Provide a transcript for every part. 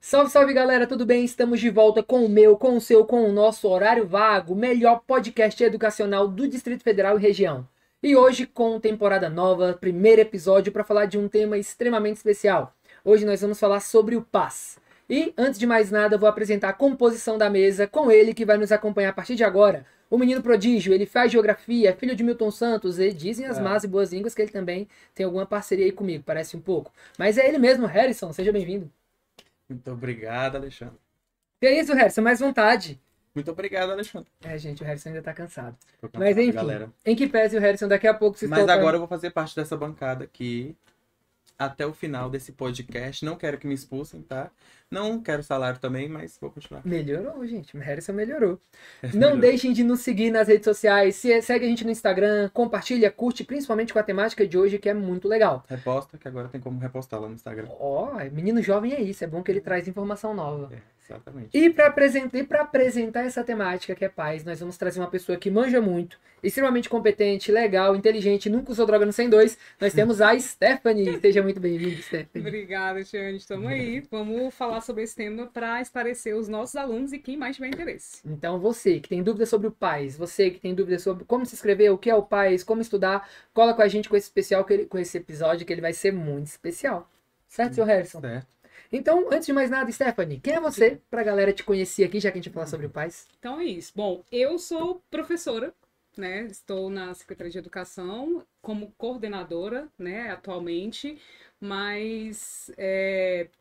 Salve, salve galera, tudo bem? Estamos de volta com o meu, com o seu, com o nosso Horário Vago, o melhor podcast educacional do Distrito Federal e região. E hoje com temporada nova, primeiro episódio para falar de um tema extremamente especial. Hoje nós vamos falar sobre o PAS. E antes de mais nada, vou apresentar a composição da mesa com ele que vai nos acompanhar a partir de agora. O menino prodígio, ele faz geografia, filho de Milton Santos, e dizem as más e boas línguas que ele também tem alguma parceria aí comigo, parece um pouco. Mas é ele mesmo, Harrison, seja bem-vindo. Muito obrigado, Alexandre. Que é isso, Harrison? Mais vontade. Muito obrigado, Alexandre. É, gente, o Harrison ainda tá cansado. Tô Mas cansado, enfim, galera. em que pese o Harrison daqui a pouco se Mas solta... agora eu vou fazer parte dessa bancada aqui até o final desse podcast. Não quero que me expulsem, tá? Não quero salário também, mas vou continuar. Melhorou, gente. O Harrison melhorou. Não Melhorou. deixem de nos seguir nas redes sociais. Segue a gente no Instagram, compartilha, curte, principalmente com a temática de hoje, que é muito legal. Reposta, que agora tem como repostar lá no Instagram. Ó, menino jovem é isso. É bom que ele traz informação nova. Exatamente. E para apresentar essa temática que é paz, nós vamos trazer uma pessoa que manja muito, extremamente competente, legal, inteligente, nunca usou droga no 102. Nós temos a Stephanie. Seja muito bem-vinda, Stephanie. Obrigada, Tiane. Estamos aí. Vamos falar sobre esse tema para esclarecer os nossos alunos e quem mais tiver interesse. Então, você que tem dúvidas sobre o PAS, você que tem dúvidas sobre como se inscrever, o que é o PAS, como estudar, cola com a gente com esse especial, com esse episódio, que ele vai ser muito especial. Certo, seu Harrison? Certo. Então, antes de mais nada, Stephanie, quem é você? Pra galera te conhecer aqui, já que a gente vai falar sobre o PAS. Então é isso. Bom, eu sou professora, né? Estou na Secretaria de Educação como coordenadora, né, atualmente, mas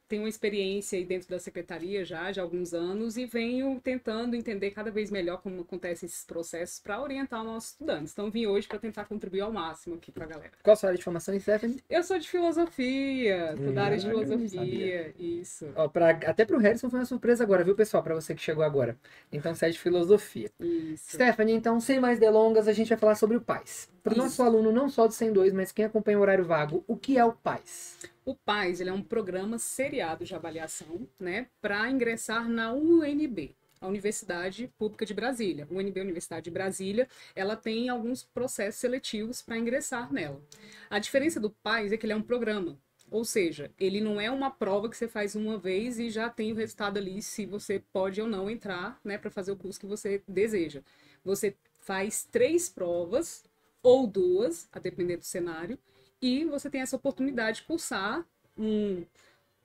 tenho uma experiência aí dentro da secretaria já de alguns anos e venho tentando entender cada vez melhor como acontecem esses processos para orientar os nossos estudantes. Então vim hoje para tentar contribuir ao máximo aqui para a galera. Qual a sua área de formação, Stephanie? Eu sou de filosofia, sou da área de Caraca, eu filosofia, isso. Ó, até pro Harrison foi uma surpresa agora, viu, pessoal? Pra você que chegou agora. Então, você é de filosofia. Isso. Stephanie, então, sem mais delongas, a gente vai falar sobre o PAS. Para o Isso. nosso aluno, não só do 102, mas quem acompanha o horário vago, o que é o PAS? O PAS, ele é um programa seriado de avaliação, né, para ingressar na UNB, a Universidade Pública de Brasília. A UNB, Universidade de Brasília, ela tem alguns processos seletivos para ingressar nela. A diferença do PAS é que ele é um programa, ou seja, ele não é uma prova que você faz uma vez e já tem o resultado ali se você pode ou não entrar, né, para fazer o curso que você deseja. Você faz 3 provas ou 2, a depender do cenário, e você tem essa oportunidade de cursar,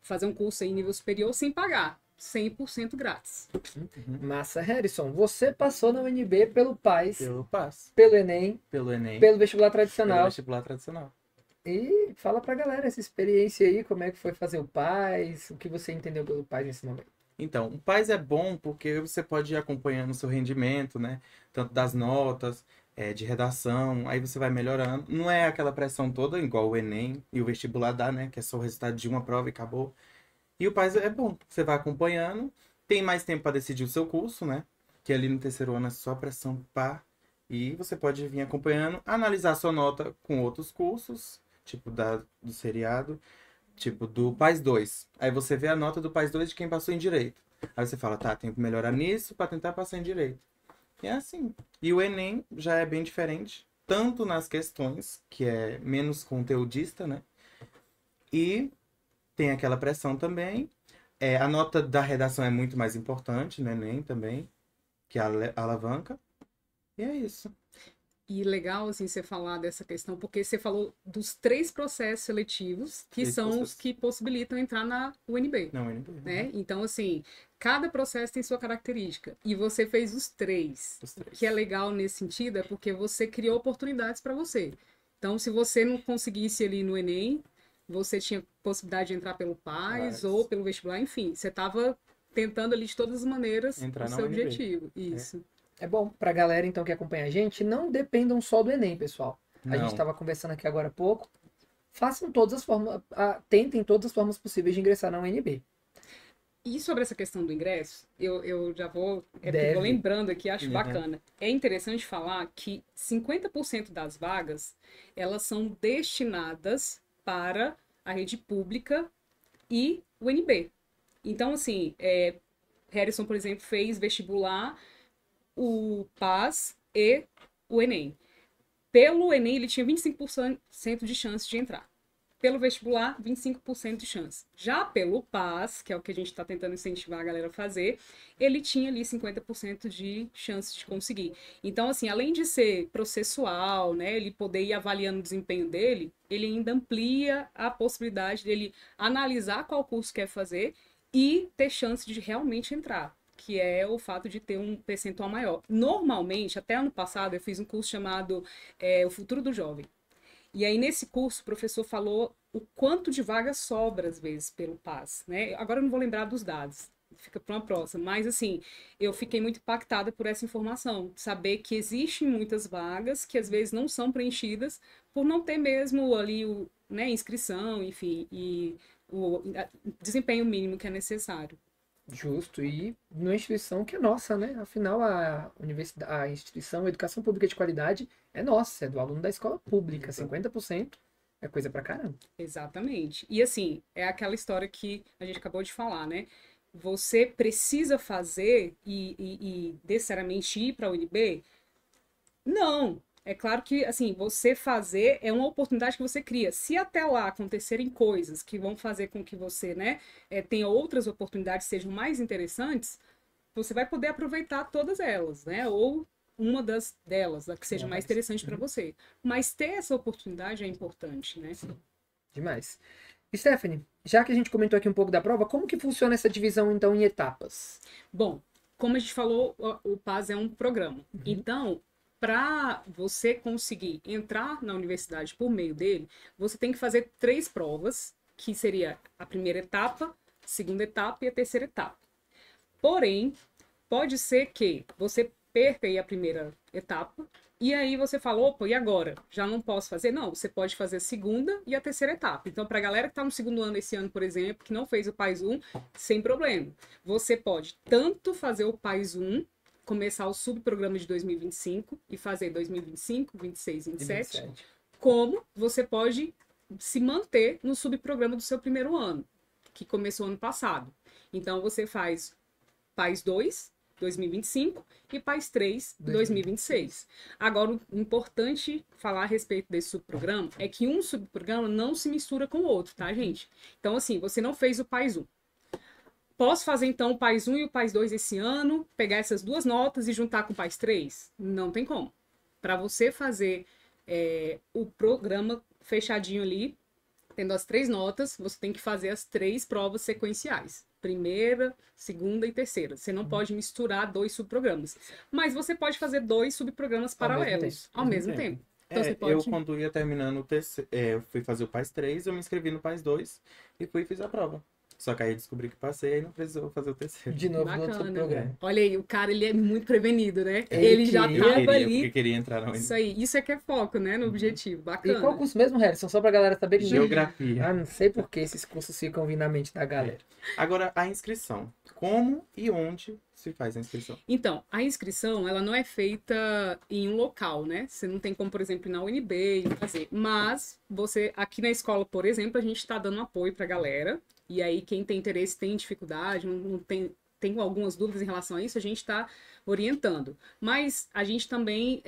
fazer um curso em nível superior sem pagar, 100% grátis. Massa, Harrison, você passou na UNB pelo PAS, Pelo PAS. pelo Enem, Pelo Enem. pelo vestibular Pelo tradicional. vestibular tradicional. E fala pra galera essa experiência aí, como é que foi fazer o PAS, o que você entendeu pelo PAS nesse momento. Então, o PAS é bom porque você pode ir acompanhando o seu rendimento, né? Tanto das notas, de redação, aí você vai melhorando. Não é aquela pressão toda, igual o Enem e o vestibular dá, né? Que é só o resultado de uma prova e acabou. E o PAS é bom, você vai acompanhando, tem mais tempo para decidir o seu curso, né? Que ali no terceiro ano é só pressão pá. E você pode vir acompanhando, analisar a sua nota com outros cursos, tipo do seriado. Tipo, do PAS 2. Aí você vê a nota do PAS 2 de quem passou em direito. Aí você fala, tá, tenho que melhorar nisso pra tentar passar em direito. E é assim. E o Enem já é bem diferente. Tanto nas questões, que é menos conteudista, né? E tem aquela pressão também. A nota da redação é muito mais importante no Enem também, que é a alavanca. E é isso. E legal, assim, você falar dessa questão, porque você falou dos 3 processos seletivos, que 3 são os processos. que possibilitam entrar na UNB, Não, Enem. né? Então, assim, cada processo tem sua característica. E você fez os 3. Os O 3. que é legal nesse sentido é porque você criou oportunidades para você. Então, se você não conseguisse ali no Enem, você tinha possibilidade de entrar pelo PAS ou pelo vestibular, enfim, você estava tentando ali de todas as maneiras Entrar o na seu UNB. objetivo. Isso. É bom pra galera então que acompanha a gente, não dependam só do Enem, pessoal. A gente Não. estava conversando aqui agora há pouco. Façam todas as formas, tentem todas as formas possíveis de ingressar na UNB. E sobre essa questão do ingresso, eu já vou, Deve. vou lembrando aqui, acho Uhum. bacana. É interessante falar que 50% das vagas, elas são destinadas para a rede pública e o UNB. Então, assim, Harrison, por exemplo, fez vestibular, o PAS e o Enem. Pelo Enem, ele tinha 25% de chance de entrar. Pelo vestibular, 25% de chance. Já pelo PAS, que é o que a gente está tentando incentivar a galera a fazer, ele tinha ali 50% de chance de conseguir. Então, assim, além de ser processual, né, ele poder ir avaliando o desempenho dele, ele ainda amplia a possibilidade dele analisar qual curso quer fazer e ter chance de realmente entrar, que é o fato de ter um percentual maior. Normalmente, até ano passado, eu fiz um curso chamado O Futuro do Jovem. E aí, nesse curso, o professor falou o quanto de vagas sobra, às vezes, pelo PAS, né? Agora eu não vou lembrar dos dados, fica para uma próxima. Mas, assim, eu fiquei muito impactada por essa informação. Saber que existem muitas vagas que, às vezes, não são preenchidas por não ter mesmo ali né, inscrição, enfim, e o desempenho mínimo que é necessário. Justo, e numa instituição que é nossa, né? Afinal, a universidade, a instituição, a educação pública de qualidade é nossa, é do aluno da escola pública. 50% é coisa pra caramba. Exatamente. E assim, é aquela história que a gente acabou de falar, né? Você precisa fazer e necessariamente ir para a UNB? Não. É claro que, assim, você fazer é uma oportunidade que você cria. Se até lá acontecerem coisas que vão fazer com que você, né, tenha outras oportunidades que sejam mais interessantes, você vai poder aproveitar todas elas, né? Ou uma delas, a que seja mais interessante para você. Mas ter essa oportunidade é importante, né? Demais. Stephanie, já que a gente comentou aqui um pouco da prova, como que funciona essa divisão, então, em etapas? Bom, como a gente falou, o PAS é um programa. Então, para você conseguir entrar na universidade por meio dele, você tem que fazer 3 provas, que seria a primeira etapa, a segunda etapa e a terceira etapa. Porém, pode ser que você perca aí a primeira etapa, e aí você fala, opa, e agora? Já não posso fazer? Não, você pode fazer a segunda e a terceira etapa. Então, para a galera que está no segundo ano esse ano, por exemplo, que não fez o PAS 1, sem problema. Você pode tanto fazer o PAS 1, começar o subprograma de 2025 e fazer 2025, 26, 27, como você pode se manter no subprograma do seu primeiro ano, que começou ano passado. Então, você faz PAS 2, 2025 e PAS 3, 2026. Agora, o importante falar a respeito desse subprograma é que um subprograma não se mistura com o outro, tá, gente? Então, assim, você não fez o PAS 1. Posso fazer, então, o PAS 1 e o PAS 2 esse ano, pegar essas 2 notas e juntar com o PAS 3? Não tem como. Para você fazer o programa fechadinho ali, tendo as 3 notas, você tem que fazer as 3 provas sequenciais. Primeira, segunda e terceira. Você não pode misturar 2 subprogramas. Mas você pode fazer 2 subprogramas paralelos ao mesmo tempo. Então, você pode... Eu, quando ia terminando o terceiro, eu fui fazer o PAS 3, eu me inscrevi no PAS 2 e fui e fiz a prova. Só que aí descobri que passei e não precisou fazer o terceiro. De novo no outro subprograma. Olha aí, o cara, ele é muito prevenido, né? Ele já tava ali. Porque queria entrar na UNB. Isso aí, isso é que é foco, né? No objetivo. Bacana. E qual curso mesmo, Harrison? Só pra galera saber que... Geografia. Ah, não sei por que esses cursos ficam vindo na mente da galera. Agora, a inscrição. Como e onde se faz a inscrição? Então, a inscrição, ela não é feita em um local, né? Você não tem como, por exemplo, ir na UNB e fazer. Mas, você, aqui na escola, por exemplo, a gente está dando apoio pra galera. E aí, quem tem interesse, tem dificuldade, não tem algumas dúvidas em relação a isso, a gente está orientando. Mas a gente também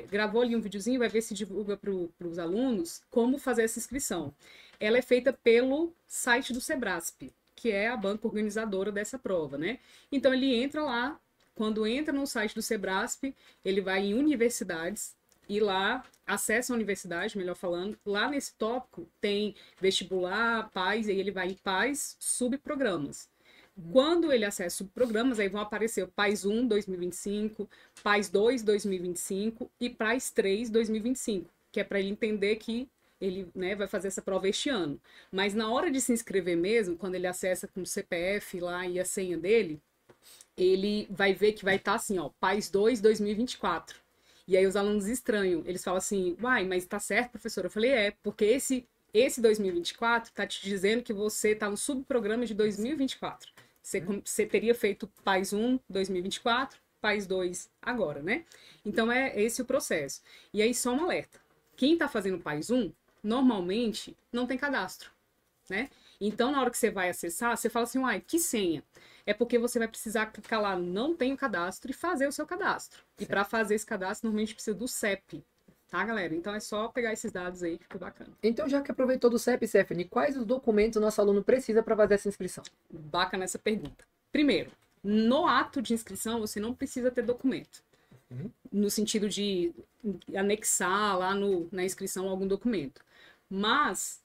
gravou ali um videozinho, vai ver se divulga para os alunos como fazer essa inscrição. Ela é feita pelo site do Sebrasp, que é a banca organizadora dessa prova, né? Então, ele entra lá, quando entra no site do Sebrasp, ele vai em universidades, e lá, acessa a universidade, melhor falando, lá nesse tópico tem vestibular, PAS, e aí ele vai em PAS, subprogramas. Quando ele acessa subprogramas, aí vão aparecer o PAS 1, 2025, PAS 2, 2025 e PAS 3, 2025, que é para ele entender que ele, né, vai fazer essa prova este ano. Mas na hora de se inscrever mesmo, quando ele acessa com o CPF lá e a senha dele, ele vai ver que vai estar assim, ó, PAS 2, 2024. E aí os alunos estranham, eles falam assim, uai, mas tá certo, professora? Eu falei, porque esse 2024 tá te dizendo que você tá no subprograma de 2024. Você teria feito PAS 1, 2024, PAS 2 agora, né? Então é esse o processo. E aí só um alerta. Quem tá fazendo PAS 1, normalmente não tem cadastro, né? Então, na hora que você vai acessar, você fala assim, uai, que senha? É porque você vai precisar clicar lá, não tem o cadastro, e fazer o seu cadastro. Certo. E para fazer esse cadastro, normalmente precisa do CEP. Tá, galera? Então é só pegar esses dados aí, fica bacana. Então, já que aproveitou do CEP, Stephanie, quais os documentos o nosso aluno precisa para fazer essa inscrição? Bacana essa pergunta. Primeiro, no ato de inscrição, você não precisa ter documento. No sentido de anexar lá na inscrição algum documento. Mas,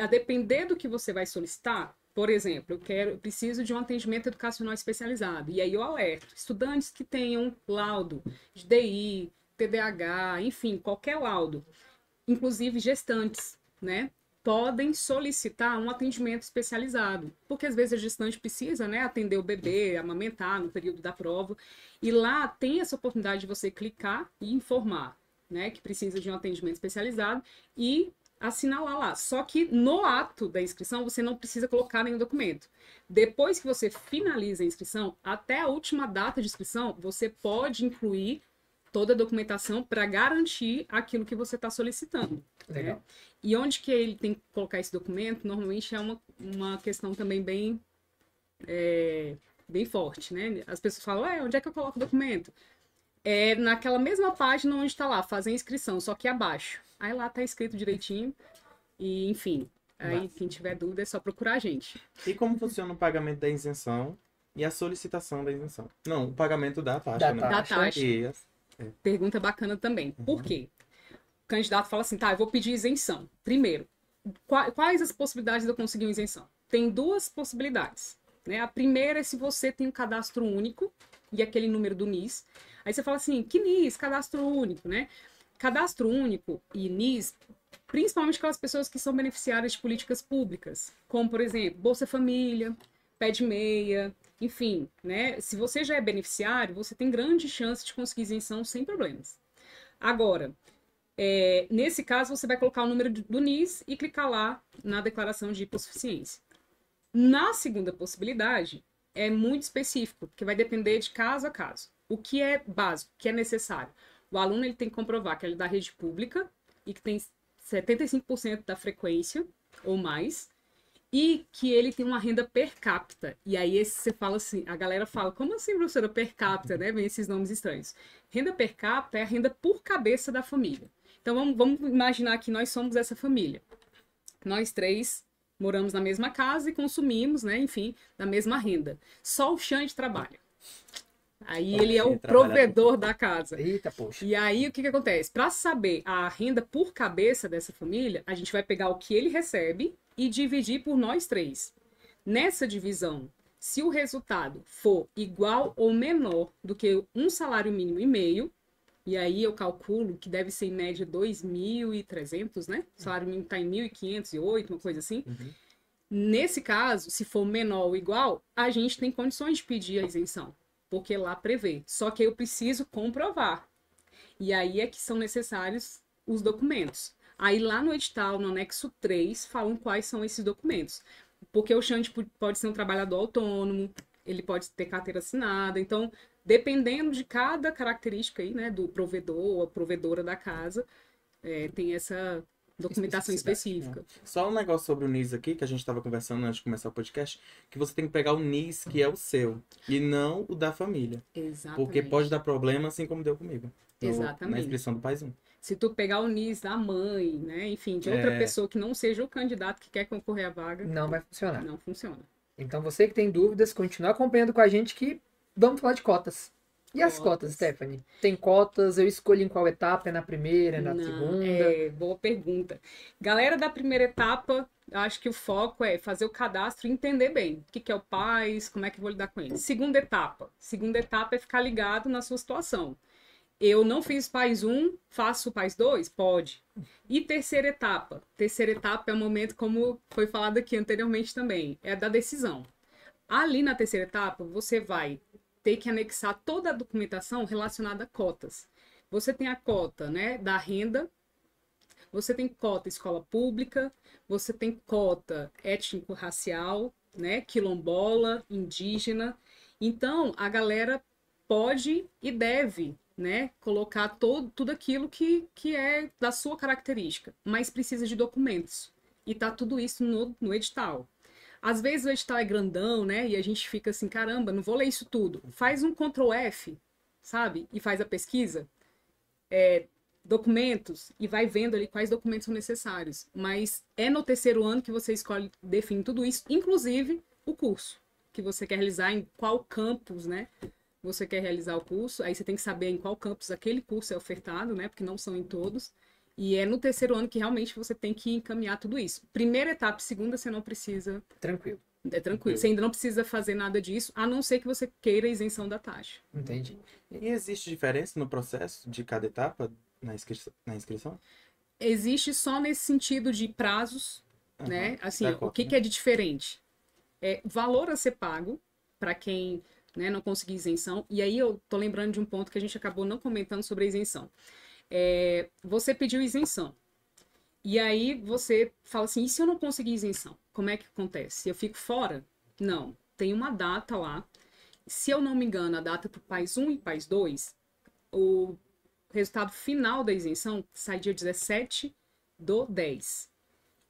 a depender do que você vai solicitar, por exemplo, eu preciso de um atendimento educacional especializado. E aí eu alerto estudantes que tenham laudo de DI, TDAH, enfim, qualquer laudo, inclusive gestantes, né? Podem solicitar um atendimento especializado, porque às vezes a gestante precisa, né, atender o bebê, amamentar no período da prova, e lá tem essa oportunidade de você clicar e informar, né, que precisa de um atendimento especializado e assinalar lá. Só que no ato da inscrição você não precisa colocar nenhum documento. Depois que você finaliza a inscrição, até a última data de inscrição, você pode incluir toda a documentação para garantir aquilo que você está solicitando. Legal. Né? E onde que ele tem que colocar esse documento, normalmente é uma questão também bem forte, né? As pessoas falam, onde é que eu coloco o documento? É naquela mesma página onde está lá, fazer a inscrição, só que abaixo. Aí lá tá escrito direitinho e, enfim, aí quem tiver dúvida é só procurar a gente. E como funciona o pagamento da isenção e a solicitação da isenção? Não, o pagamento da taxa, né? Da taxa. E Pergunta bacana também. Por quê? O candidato fala assim, tá, eu vou pedir isenção. Primeiro, quais as possibilidades de eu conseguir uma isenção? Tem duas possibilidades, né? A primeira é se você tem um cadastro único e aquele número do NIS. Aí você fala assim, que NIS? Cadastro único, né? Cadastro único e NIS, principalmente aquelas pessoas que são beneficiárias de políticas públicas, como, por exemplo, Bolsa Família, Pé de Meia, enfim, né? Se você já é beneficiário, você tem grande chance de conseguir isenção sem problemas. Agora, nesse caso, você vai colocar o número do NIS e clicar lá na declaração de hipossuficiência. Na segunda possibilidade, é muito específico, porque vai depender de caso a caso. O que é básico, o que é necessário? O aluno ele tem que comprovar que ele é da rede pública e que tem 75% da frequência ou mais, e que ele tem uma renda per capita. E aí você fala assim, a galera fala, como assim, professora, per capita, né? Vem esses nomes estranhos. Renda per capita é a renda por cabeça da família. Então vamos imaginar que nós somos essa família. Nós três moramos na mesma casa e consumimos, né, enfim, da mesma renda. Só o Xande trabalha. Aí ele é o provedor da casa. Eita, poxa. E aí o que acontece? Para saber a renda por cabeça dessa família, a gente vai pegar o que ele recebe e dividir por nós três. Nessa divisão, se o resultado for igual ou menor do que um salário mínimo e meio, e aí eu calculo que deve ser em média 2.300, né? O salário mínimo está em 1.508, uma coisa assim. Nesse caso, se for menor ou igual, a gente tem condições de pedir a isenção, porque lá prevê. Só que eu preciso comprovar. E aí é que são necessários os documentos. Aí lá no edital, no anexo 3, falam quais são esses documentos. Porque o Xande pode ser um trabalhador autônomo, ele pode ter carteira assinada. Então, dependendo de cada característica aí, né, do provedor ou a provedora da casa, tem essa documentação específica. Só um negócio sobre o NIS aqui, que a gente estava conversando antes de começar o podcast, que você tem que pegar o NIS que é o seu, e não o da família. Exatamente. Porque pode dar problema, assim como deu comigo. Exatamente. Na inscrição do PAIS 1. Se tu pegar o NIS da mãe, né, enfim, de outra pessoa que não seja o candidato que quer concorrer à vaga, não vai funcionar. Não funciona. Então você que tem dúvidas, continue acompanhando com a gente que vamos falar de cotas. E as cotas, Stephanie? Tem cotas? Eu escolho em qual etapa? É na primeira, é na segunda? Boa pergunta. Galera da primeira etapa, acho que o foco é fazer o cadastro e entender bem o que é o PAIS, como é que eu vou lidar com ele. Segunda etapa é ficar ligado na sua situação. Eu não fiz PAIS 1, faço o PAIS 2? Pode. E terceira etapa? Terceira etapa é o momento, como foi falado aqui anteriormente também, é da decisão. Ali na terceira etapa, você vai ter que anexar toda a documentação relacionada a cotas. Você tem a cota, né, da renda, você tem cota escola pública, você tem cota étnico-racial, né, quilombola, indígena. Então, a galera pode e deve, né, colocar tudo aquilo que é da sua característica, mas precisa de documentos. E tá tudo isso no edital. Às vezes o edital é grandão, né? E a gente fica assim, caramba, não vou ler isso tudo. Faz um Ctrl F, sabe? E faz a pesquisa. documentos e vai vendo ali quais documentos são necessários. Mas é no terceiro ano que você escolhe, define tudo isso, inclusive o curso que você quer realizar, em qual campus, né? Você quer realizar o curso, aí você tem que saber em qual campus aquele curso é ofertado, né? Porque não são em todos. E é no terceiro ano que realmente você tem que encaminhar tudo isso. Primeira etapa, segunda, você não precisa. Tranquilo. É tranquilo. Você ainda não precisa fazer nada disso, a não ser que você queira isenção da taxa. Entendi. E existe diferença no processo de cada etapa na inscrição? Existe só nesse sentido de prazos, Aham, né? Assim, da o cota, que, né? que é de diferente? É valor a ser pago para quem, né, não conseguir isenção. E aí eu tô lembrando de um ponto que a gente acabou não comentando sobre a isenção. Você pediu isenção. E aí você fala assim, e se eu não conseguir isenção? Como é que acontece? Eu fico fora? Não. Tem uma data lá. Se eu não me engano, a data para o PAS 1 e PAS 2, o resultado final da isenção sai dia 17/10.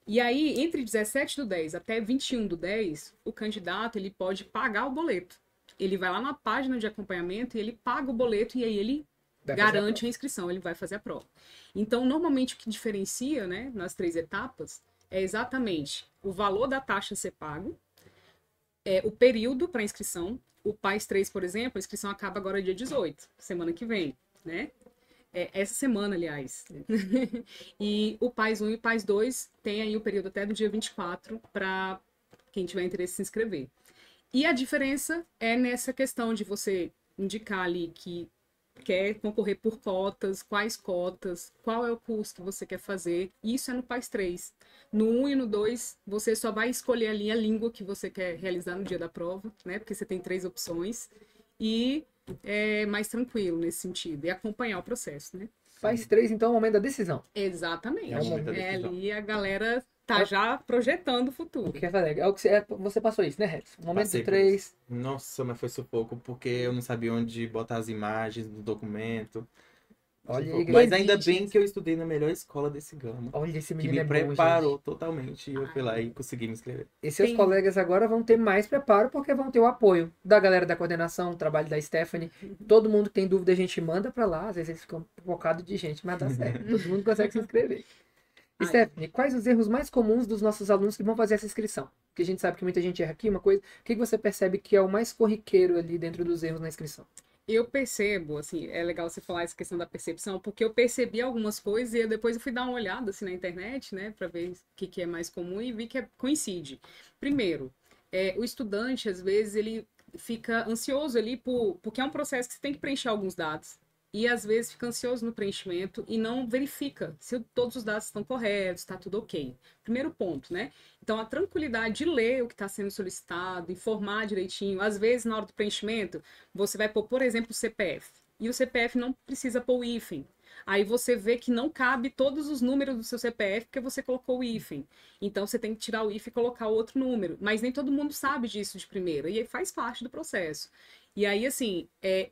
E aí, entre 17/10 até 21/10, o candidato ele pode pagar o boleto. Ele vai lá na página de acompanhamento e ele paga o boleto e aí ele garante a inscrição, ele vai fazer a prova. Então, normalmente o que diferencia, né, nas 3 etapas é exatamente o valor da taxa a ser pago, o período para inscrição. O PAS 3, por exemplo, a inscrição acaba agora dia 18, semana que vem, né? Essa semana, aliás. E o PAS 1 e o PAS 2 tem aí o período até do dia 24 para quem tiver interesse em se inscrever. E a diferença é nessa questão de você indicar ali que quer concorrer por cotas, quais cotas, qual é o curso que você quer fazer. Isso é no PAS 3. No 1 e no 2, você só vai escolher ali a língua que você quer realizar no dia da prova, né? Porque você tem 3 opções. E é mais tranquilo nesse sentido. E acompanhar o processo, né? PAS 3, então, é o momento da decisão. Exatamente. É o momento da decisão. Ali a galera tá já projetando o futuro. O que quer fazer? É o que você passou isso, né, Redson? Momento Passei do por 3. Nossa, mas foi sufoco, porque eu não sabia onde botar as imagens do documento. Olha aí, Mas ainda existe. bem que eu estudei na melhor escola desse gama. Olha, esse Que menino me é bom, preparou gente. totalmente. E eu fui lá e consegui me inscrever. E seus Tem- colegas agora vão ter mais preparo, porque vão ter o apoio da galera da coordenação, o trabalho da Stephanie. Todo mundo que tem dúvida, a gente manda pra lá. Às vezes eles ficam focados de gente, mas dá certo. Todo mundo consegue se inscrever. Ai. Stephanie, quais os erros mais comuns dos nossos alunos que vão fazer essa inscrição? Porque a gente sabe que muita gente erra aqui, uma coisa. O que você percebe que é o mais corriqueiro ali dentro dos erros na inscrição? Eu percebo, assim, é legal você falar essa questão da percepção, porque eu percebi algumas coisas e depois eu fui dar uma olhada, assim, na internet, né, para ver o que é mais comum e vi que coincide. Primeiro, o estudante, às vezes, ele fica ansioso ali porque é um processo que você tem que preencher alguns dados. E às vezes fica ansioso no preenchimento e não verifica se todos os dados estão corretos, está tudo ok. Primeiro ponto, né? Então, a tranquilidade de ler o que está sendo solicitado, informar direitinho. Às vezes, na hora do preenchimento, você vai pôr, por exemplo, o CPF. E o CPF não precisa pôr o hífen. Aí você vê que não cabe todos os números do seu CPF porque você colocou o hífen. Então, você tem que tirar o hífen e colocar outro número. Mas nem todo mundo sabe disso de primeira. E aí faz parte do processo. E aí, assim,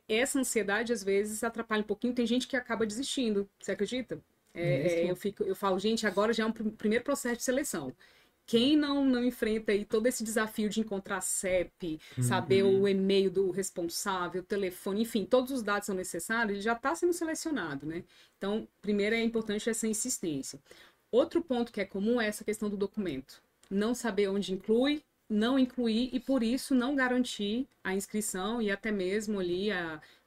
essa ansiedade, às vezes, atrapalha um pouquinho. Tem gente que acaba desistindo. Você acredita? Eu falo, gente, agora já é um primeiro processo de seleção. Quem não enfrenta aí todo esse desafio de encontrar CEP, saber o e-mail do responsável, o telefone, enfim, todos os dados são necessários, ele já está sendo selecionado, né? Então, primeiro é importante essa insistência. Outro ponto que é comum é essa questão do documento. Não saber onde inclui, não incluir e, por isso, não garantir a inscrição e até mesmo ali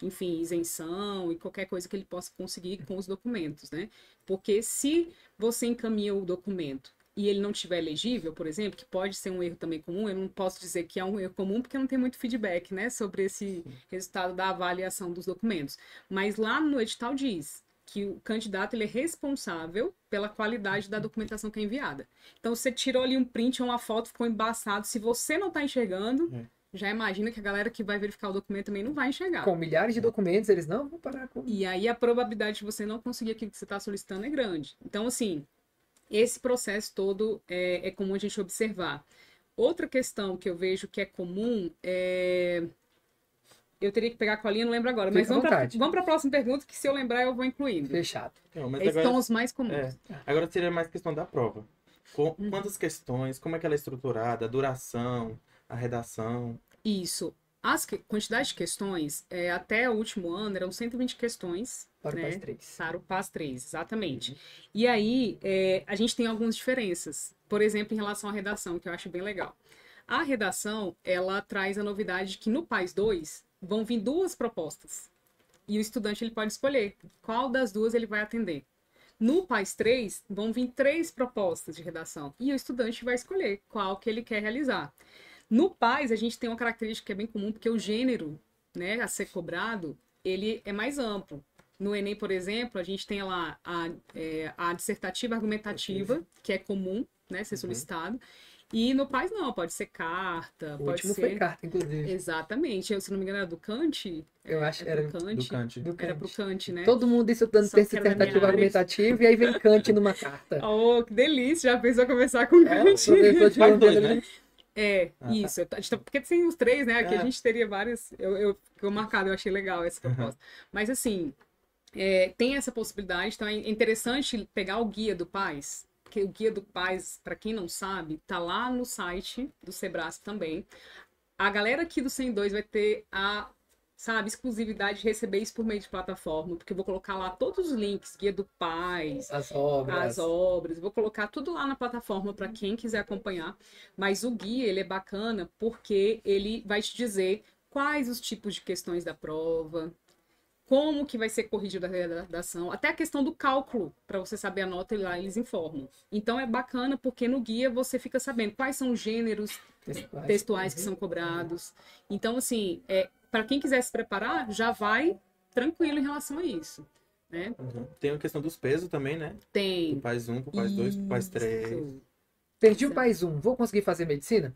enfim, isenção e qualquer coisa que ele possa conseguir com os documentos, né? Porque se você encaminha o documento e ele não estiver legível, por exemplo, que pode ser um erro também comum, eu não posso dizer que é um erro comum porque não tem muito feedback, né, sobre esse resultado da avaliação dos documentos. Mas lá no edital diz que o candidato ele é responsável pela qualidade da documentação que é enviada. Então, você tirou ali um print ou uma foto, ficou embaçado. Se você não está enxergando, já imagina que a galera que vai verificar o documento também não vai enxergar. Com milhares de documentos, eles não vão parar com... E aí a probabilidade de você não conseguir aquilo que você está solicitando é grande. Então, assim, esse processo todo é comum a gente observar. Outra questão que eu vejo que é comum é... Eu teria que pegar a colinha, não lembro agora. Mas vamos para a próxima pergunta, que se eu lembrar eu vou incluindo. Fechado. Não, mas Esses agora, são os mais comuns. agora seria mais questão da prova. Quantas questões, como é que ela é estruturada, a duração, a redação. Isso. Quantidade de questões, até o último ano, eram 120 questões. Para o né? PAS 3. Para o PAS 3, exatamente. E aí, a gente tem algumas diferenças. Por exemplo, em relação à redação, que eu acho bem legal. A redação, ela traz a novidade de que no PAS 2 vão vir 2 propostas. E o estudante ele pode escolher qual das 2 ele vai atender. No PAS 3, vão vir 3 propostas de redação. E o estudante vai escolher qual que ele quer realizar. No PAS, a gente tem uma característica que é bem comum, porque o gênero, né, a ser cobrado, ele é mais amplo. No Enem, por exemplo, a gente tem lá a dissertativa argumentativa, que é comum, né, ser solicitado. E no PAS não, pode ser carta, O pode último ser... foi carta, inclusive. Exatamente. Se não me engano, era do Kant. Eu acho que era do Kant. Do Kant. do Era Kant. pro Kant, né? Todo mundo estudando Só que era da minha dissertativo área. argumentativo e aí vem Kant numa carta. Oh, que delícia! Já pensou começar com Kant? Professor de Faz dois, filosofia, né? Isso. Porque tem os 3, né? Aqui a É. gente teria vários. Ficou marcado, eu achei legal essa proposta. Mas assim, tem essa possibilidade, então é interessante pegar o guia do PAS, que o guia do PAS, para quem não sabe, tá lá no site do Sebrasp também. A galera aqui do 102 vai ter exclusividade de receber isso por meio de plataforma, porque eu vou colocar lá todos os links, guia do PAS, as obras. as obras, vou colocar tudo lá na plataforma para quem quiser acompanhar, mas o guia, ele é bacana porque ele vai te dizer quais os tipos de questões da prova, como que vai ser corrigida a redação, até a questão do cálculo, para você saber a nota, e lá eles informam. Então é bacana porque no guia você fica sabendo quais são os gêneros textuais que são cobrados. Então, assim, para quem quiser se preparar, já vai tranquilo em relação a isso, né? Tem a questão dos pesos também, né? Tem. Do PAS 1 pro PAS 2 pro PAS 3. Isso. Perdi o PAS 1, vou conseguir fazer medicina?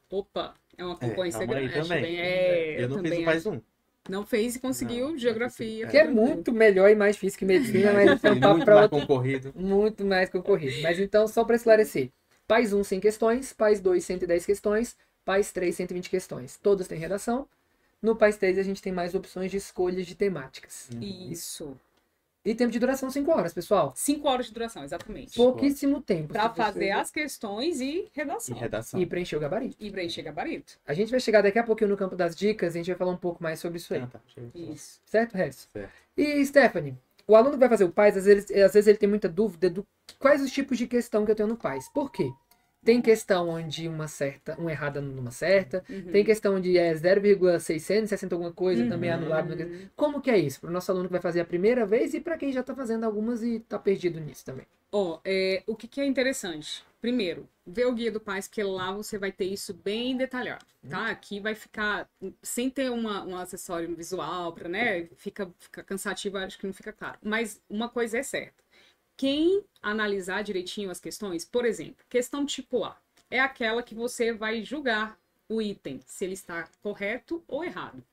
Opa, é uma concorrência calma aí grande. também. Eu não fiz também o PAS 1. Não fez e conseguiu Não, geografia. não Que é tranquilo. muito melhor e mais difícil que medicina, mas isso é um papo Muito para mais outro. concorrido. Muito mais concorrido. Mas então, só para esclarecer. PAS 1, 100 questões. PAS 2, 110 questões. PAS 3, 120 questões. Todas têm redação. No PAS 3, a gente tem mais opções de escolhas de temáticas. Isso. E tempo de duração 5 horas, pessoal. 5 horas de duração, exatamente. Pouquíssimo tempo. Para se você- fazer as questões e E redação. redação. E preencher o gabarito. E preencher gabarito. A gente vai chegar daqui a pouquinho no campo das dicas, a gente vai falar um pouco mais sobre isso aí. Ah, tá. Chega. Isso. Certo, Regis? Certo. E, Stephanie, o aluno que vai fazer o PAS, às vezes ele tem muita dúvida do quais os tipos de questão que eu tenho no PAS. Por quê? Tem questão onde uma errada numa certa, tem questão onde é 0,660 alguma coisa também anulado. Como que é isso? Para o nosso aluno que vai fazer a primeira vez e para quem já está fazendo algumas e está perdido nisso também. O que é interessante? Primeiro, ver o guia do PAS, que lá você vai ter isso bem detalhado, tá? Aqui vai ficar, sem ter um acessório visual, né? Fica cansativo, acho que não fica claro. Mas uma coisa é certa. Quem analisar direitinho as questões, por exemplo, questão tipo A, é aquela que você vai julgar o item, se ele está correto ou errado.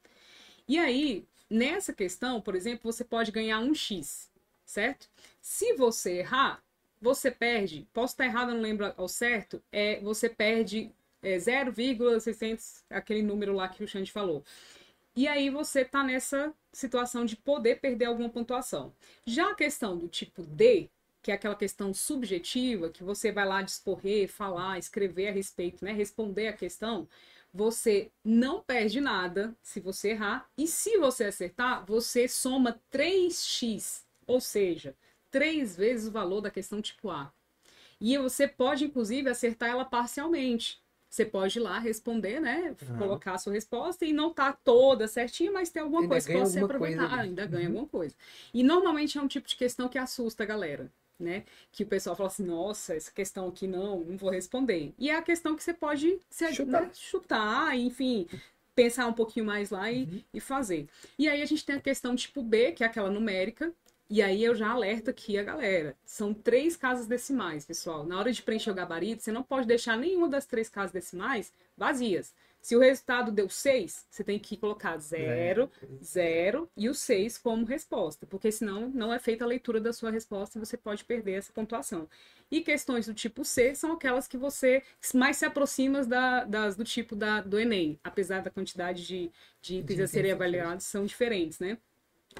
E aí, nessa questão, por exemplo, você pode ganhar um X, certo? Se você errar, você perde, posso estar errado, não lembro ao certo, você perde 0,600, aquele número lá que o Xande falou. E aí você está nessa situação de poder perder alguma pontuação. Já a questão do tipo D, que é aquela questão subjetiva, que você vai lá discorrer, falar, escrever a respeito, né, responder a questão, você não perde nada se você errar, e se você acertar, você soma 3x, ou seja, 3 vezes o valor da questão tipo A. E você pode, inclusive, acertar ela parcialmente. Você pode ir lá responder, né? Colocar a sua resposta e não tá toda certinha, mas tem alguma Ainda coisa que ganha você alguma aproveitar. coisa ali. Ainda ganha alguma coisa. E normalmente é um tipo de questão que assusta a galera, né? Que o pessoal fala assim, nossa, essa questão aqui não vou responder. E é a questão que você pode chutar, enfim, pensar um pouquinho mais lá e fazer. E aí a gente tem a questão tipo B, que é aquela numérica. E aí eu já alerto aqui a galera. São 3 casas decimais, pessoal. Na hora de preencher o gabarito, você não pode deixar nenhuma das 3 casas decimais vazias. Se o resultado deu 6, você tem que colocar 0, 0 e o 6 como resposta. Porque senão não é feita a leitura da sua resposta e você pode perder essa pontuação. E questões do tipo C são aquelas que você mais se aproxima do tipo do Enem. Apesar da quantidade de itens a serem avaliados, são diferentes, né?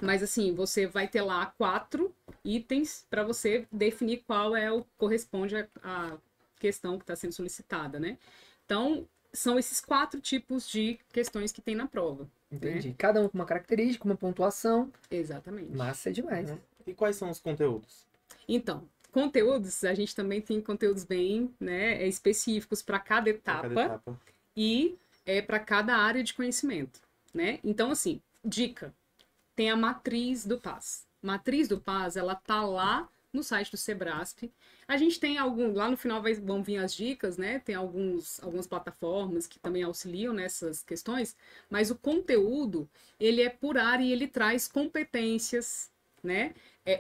Mas assim, você vai ter lá 4 itens para você definir qual corresponde à questão que está sendo solicitada, né? Então, são esses 4 tipos de questões que tem na prova. Entendi. Cada um com uma característica, uma pontuação. Exatamente. Massa demais. E quais são os conteúdos? Então, conteúdos, a gente também tem conteúdos bem, né, específicos para cada etapa e para cada área de conhecimento, né? Então, assim, dica, tem a matriz do PAS. Matriz do PAS, ela tá lá no site do Sebrasp. A gente tem lá no final vão vir as dicas, né? Tem algumas plataformas que também auxiliam nessas questões, mas o conteúdo, ele é por área e ele traz competências, né?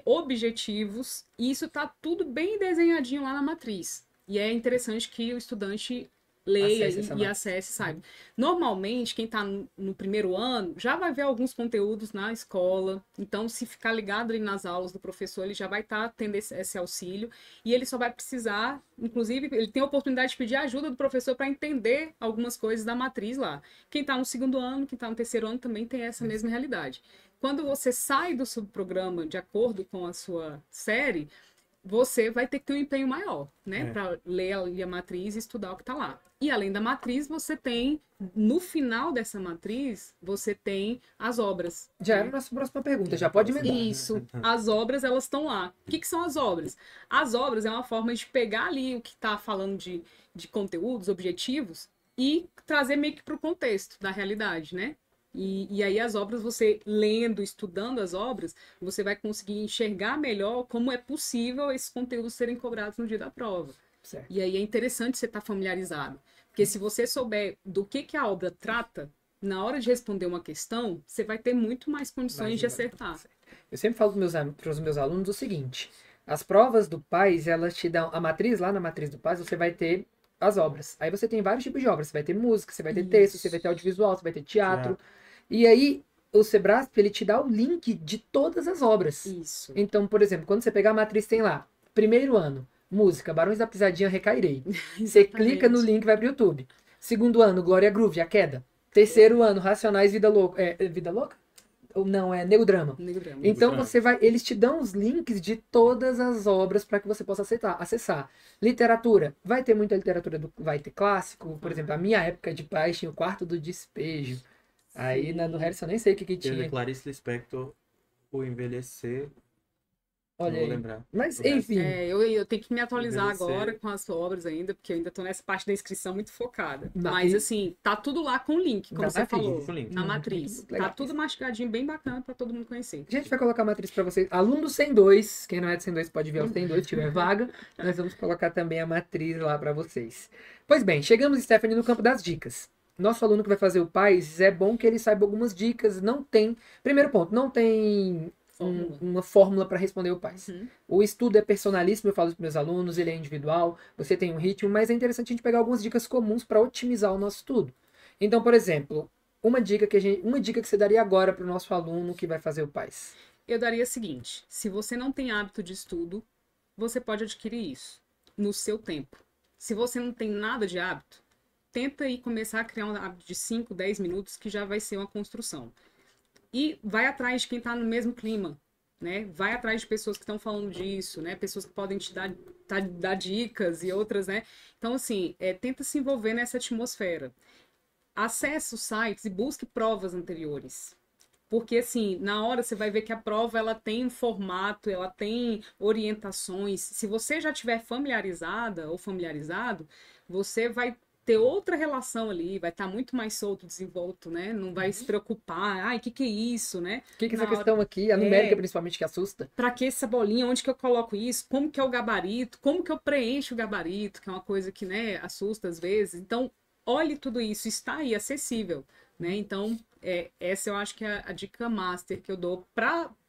Objetivos, e isso tá tudo bem desenhadinho lá na matriz. E é interessante que o estudante leia e acesse, sabe? Normalmente, quem tá no primeiro ano já vai ver alguns conteúdos na escola, então se ficar ligado ali nas aulas do professor, ele já vai estar tendo esse auxílio, e ele só vai precisar, inclusive, ele tem a oportunidade de pedir ajuda do professor para entender algumas coisas da matriz lá. Quem tá no segundo ano, quem tá no terceiro ano também tem essa mesma realidade. Quando você sai do subprograma de acordo com a sua série, você vai ter que ter um empenho maior, né? Para ler ali a matriz e estudar o que está lá. E além da matriz, você tem, no final dessa matriz, você tem as obras. Já era a nossa próxima pergunta, já pode emendar. Isso, as obras, elas estão lá. O que são as obras? As obras é uma forma de pegar ali o que está falando de conteúdos, objetivos, e trazer meio que para o contexto da realidade, né? E aí as obras, você lendo, estudando as obras, você vai conseguir enxergar melhor como é possível esses conteúdos serem cobrados no dia da prova. Certo. E aí é interessante você estar familiarizado. Porque se você souber do que a obra trata, na hora de responder uma questão, você vai ter muito mais condições de acertar. Eu sempre falo para os meus alunos o seguinte: as provas do PAS, elas te dão a matriz, lá na matriz do PAS, você vai ter as obras. Aí você tem vários tipos de obras. Você vai ter música, você vai ter texto, você vai ter audiovisual, você vai ter teatro. E aí, o Sebrasp, ele te dá o link de todas as obras. Isso. Então, por exemplo, quando você pegar a matriz, tem lá, primeiro ano, música, Barões da Pisadinha, Recairei. Você clica no link e vai pro YouTube. Segundo ano, Glória Groove, A Queda. Terceiro ano, Racionais, Vida Louca. Vida Louca? Ou não, é Nego Drama. Então, você vai, eles te dão os links de todas as obras para que você possa acessar. Literatura. Vai ter muita literatura, vai ter clássico. Por exemplo, a minha época de paz tinha o Quarto do Despejo. Aí no Harrison eu nem sei o que tinha. Clarice Lispector, O Envelhecer. Olha não aí. Vou lembrar. Mas enfim. Eu tenho que me atualizar agora com as obras ainda, porque eu ainda tô nessa parte da inscrição muito focada. Mas assim, tá tudo lá com o link, como você falou, na matriz. Tá tudo mastigadinho, bem bacana pra todo mundo conhecer. A gente vai colocar a matriz pra vocês. Aluno do 102, quem não é do 102 pode ver o 102, se tiver vaga. Nós vamos colocar também a matriz lá pra vocês. Pois bem, chegamos, Stephanie, no campo das dicas. Nosso aluno que vai fazer o PAS, é bom que ele saiba algumas dicas. Não tem... Primeiro ponto, não tem uma fórmula para responder o PAS. O estudo é personalíssimo, eu falo para meus alunos, ele é individual, você tem um ritmo, mas é interessante a gente pegar algumas dicas comuns para otimizar o nosso estudo. Então, por exemplo, uma dica que você daria agora para o nosso aluno que vai fazer o PAS? Eu daria a seguinte: se você não tem hábito de estudo, você pode adquirir isso no seu tempo. Se você não tem nada de hábito, tenta aí começar a criar um hábito de 5, 10 minutos, que já vai ser uma construção. E vai atrás de quem está no mesmo clima, né? Vai atrás de pessoas que estão falando disso, né? Pessoas que podem te dar dicas e outras, né? Então, assim, tenta se envolver nessa atmosfera. Acesse os sites e busque provas anteriores. Porque, assim, na hora você vai ver que a prova, ela tem um formato, ela tem orientações. Se você já estiver familiarizada ou familiarizado, você vai ter outra relação ali, vai estar muito mais solto, desenvolto, né? Não vai se preocupar, ai, o que é isso, né? O que é essa questão aqui, a numérica principalmente, que assusta? Pra que essa bolinha, onde que eu coloco isso, como que é o gabarito, como que eu preencho o gabarito, que é uma coisa que, né, assusta às vezes. Então, olhe tudo isso, está aí, acessível, né? Então, essa eu acho que é a dica master que eu dou